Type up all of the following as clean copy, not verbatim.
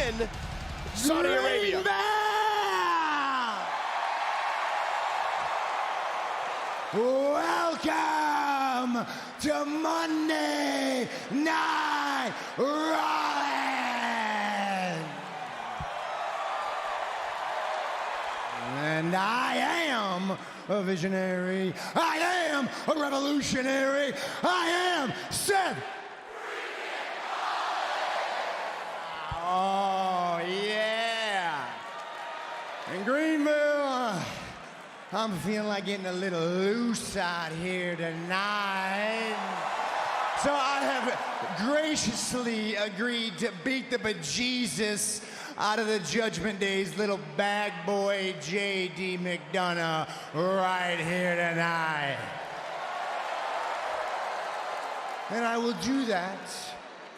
in Saudi Arabia. Welcome to Monday Night Rollins. And I am a visionary. I am a revolutionary. I am Seth. Oh, yeah. In Greenville, I'm feeling like getting a little loose out here tonight. So I have graciously agreed to beat the bejesus out of the Judgment Day's little bag boy, J.D. McDonagh, right here tonight. And I will do that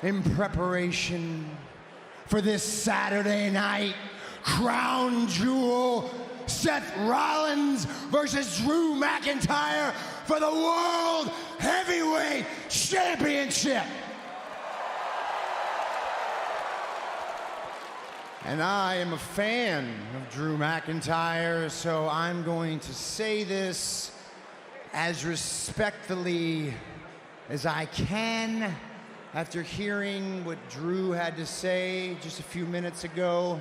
in preparation for this Saturday night crown jewel, Seth Rollins versus Drew McIntyre for the World Heavyweight Championship. And I am a fan of Drew McIntyre, so I'm going to say this as respectfully as I can after hearing what Drew had to say just a few minutes ago.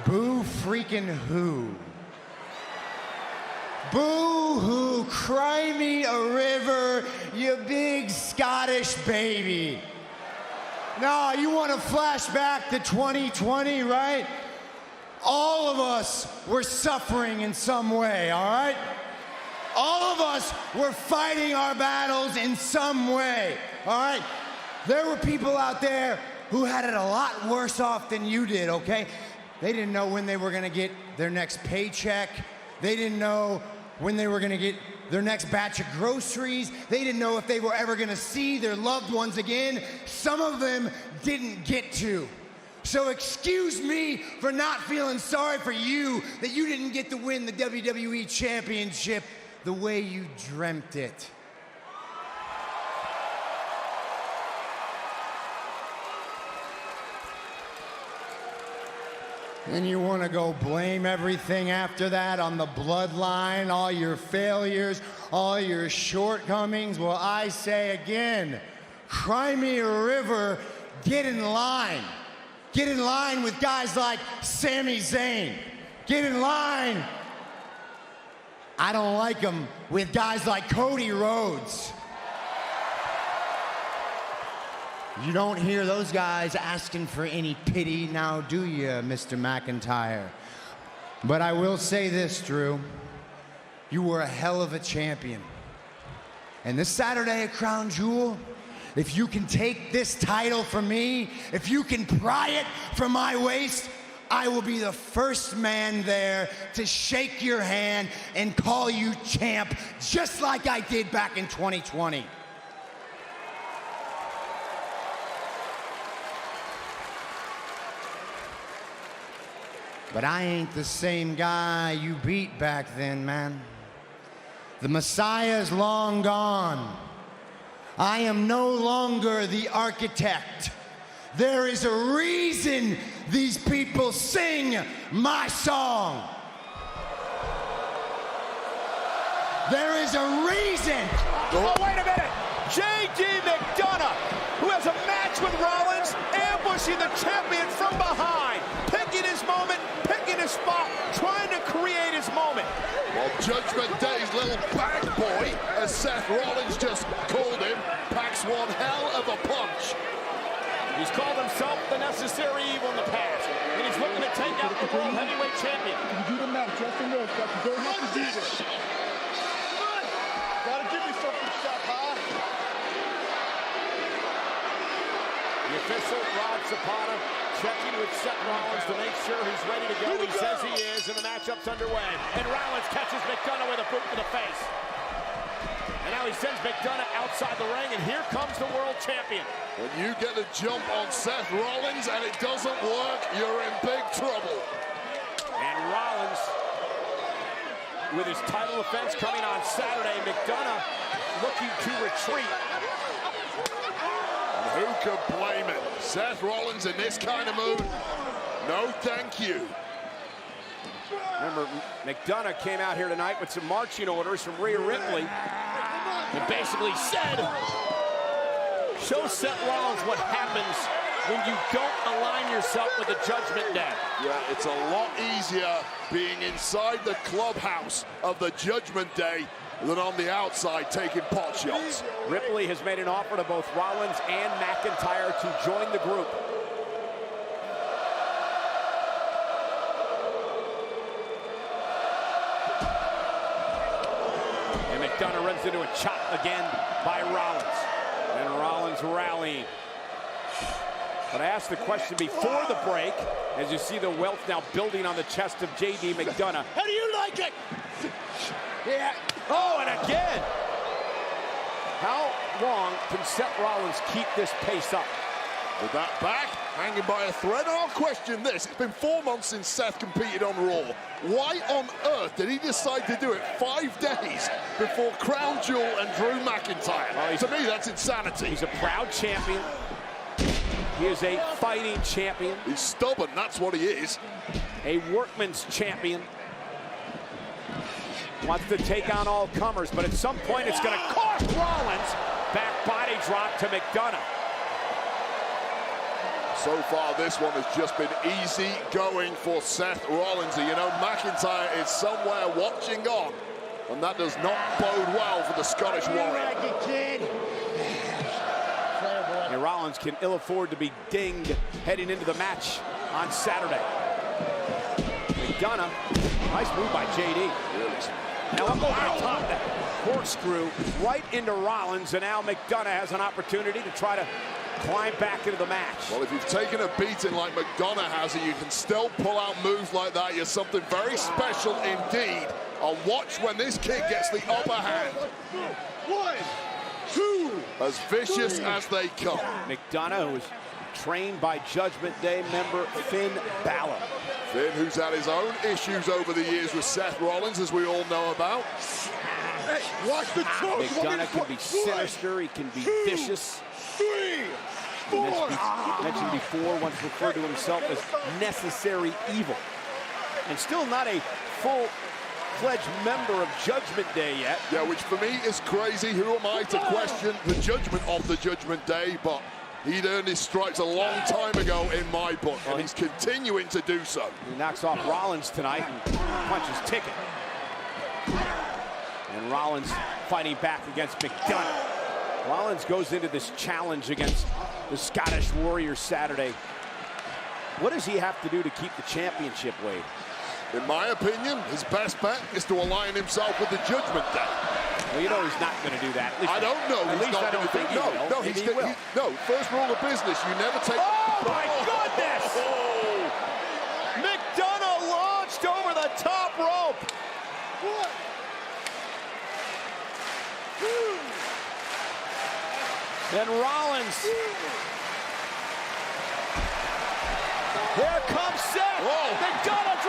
Boo freaking who? Boo hoo, cry me a river, you big Scottish baby. No, you want to flash back to 2020, right? All of us were suffering in some way, all right? All of us were fighting our battles in some way, all right? There were people out there who had it a lot worse off than you did, okay? They didn't know when they were gonna get their next paycheck. They didn't know when they were gonna get their next batch of groceries. They didn't know if they were ever gonna see their loved ones again. Some of them didn't get to. So excuse me for not feeling sorry for you that you didn't get to win the WWE Championship the way you dreamt it. And you want to go blame everything after that on the bloodline, all your failures, all your shortcomings. Well, I say again, cry me a river, get in line. Get in line with guys like Sami Zayn. Get in line, I don't like them, with guys like Cody Rhodes. You don't hear those guys asking for any pity now, do you, Mr. McIntyre? But I will say this, Drew. You were a hell of a champion. And this Saturday at Crown Jewel, if you can take this title from me, if you can pry it from my waist, I will be the first man there to shake your hand and call you champ, just like I did back in 2020. But I ain't the same guy you beat back then, man. The Messiah's long gone. I am no longer the architect. There is a reason these people sing my song. There is a reason. Oh, wait a minute. J.D. McDonagh, who has a match with Rollins, ambushing the champion from behind, picking his moment, picking his spot, trying to create his moment. Well, Judgment Day's little bag boy, as Seth Rollins just called him, packs one hell of a punch. He's called himself the necessary evil in the past, and he's looking to take out the World Heavyweight Champion. You do the match, just in this, but you don't have to do this. Gotta give me something, Seth, huh? The official, Rod Zapata, checking with Seth Rollins to make sure he's ready to go. He says he is, and the matchup's underway. And Rollins catches McDonagh with a boot to the face. And now he sends McDonagh outside the ring, and here comes the world champion. When you get a jump on Seth Rollins and it doesn't work, you're in big trouble. And Rollins, with his title defense coming on Saturday, McDonagh looking to retreat. And Who could blame it? Seth Rollins in this kind of mood? No, thank you. Remember, McDonagh came out here tonight with some marching orders from Rhea Ripley and basically said, show Seth Rollins what happens when you don't align yourself with the Judgment Day. Yeah, it's a lot easier being inside the clubhouse of the Judgment Day than on the outside taking pot shots. Ripley has made an offer to both Rollins and McIntyre to join the group. And McDonagh runs into a chop again by Rollins. And Rollins rallying. But I asked the question before the break, as you see the wealth now building on the chest of J.D. McDonagh. How do you like it? Yeah. Oh, and again. How long can Seth Rollins keep this pace up? With that back, hanging by a thread, and I'll question this. It's been 4 months since Seth competed on Raw. Why on earth did he decide to do it 5 days before Crown Jewel and Drew McIntyre? Well, to me, that's insanity. He's a proud champion. He is a fighting champion. He's stubborn, that's what he is. A workman's champion. Wants to take on all comers, but at some point it's going to cost Rollins. Back body drop to McDonagh. So far, this one has just been easy going for Seth Rollins. You know, McIntyre is somewhere watching on, and that does not bode well for the Scottish Warrior. And Rollins can ill afford to be dinged heading into the match on Saturday. McDonagh, nice move by JD. Now up over the top, that corkscrew right into Rollins, and now McDonagh has an opportunity to try to climb back into the match. Well, if you've taken a beating like McDonagh has, and you can still pull out moves like that, you're something very special indeed. I'll watch when this kid gets the upper hand. 1, 2, as vicious as they come. McDonagh, who was trained by Judgment Day member Finn Balor. Finn, who's had his own issues over the years with Seth Rollins, as we all know about. Hey, watch the choke. McDonagh can be sinister, he can be vicious. 3, 4. Mentioned before, once referred to himself as necessary evil. And still not a full-fledged member of Judgment Day yet. Yeah, which for me is crazy. Who am I to question the judgment of the Judgment Day? But he'd earned his stripes a long time ago in my book, and he's continuing to do so. He knocks off Rollins tonight and punches ticket. And Rollins fighting back against McDonagh. Rollins goes into this challenge against the Scottish Warrior Saturday. What does he have to do to keep the championship, Wade? In my opinion, his best bet is to align himself with the Judgment Day. Well, you know he's not going to do that. I don't know. At least I don't think he will. No, Maybe he will. no, first rule of business, you never take... Oh, my goodness! Oh. McDonagh launched over the top rope. What? And Rollins. Here comes Seth. Whoa. McDonagh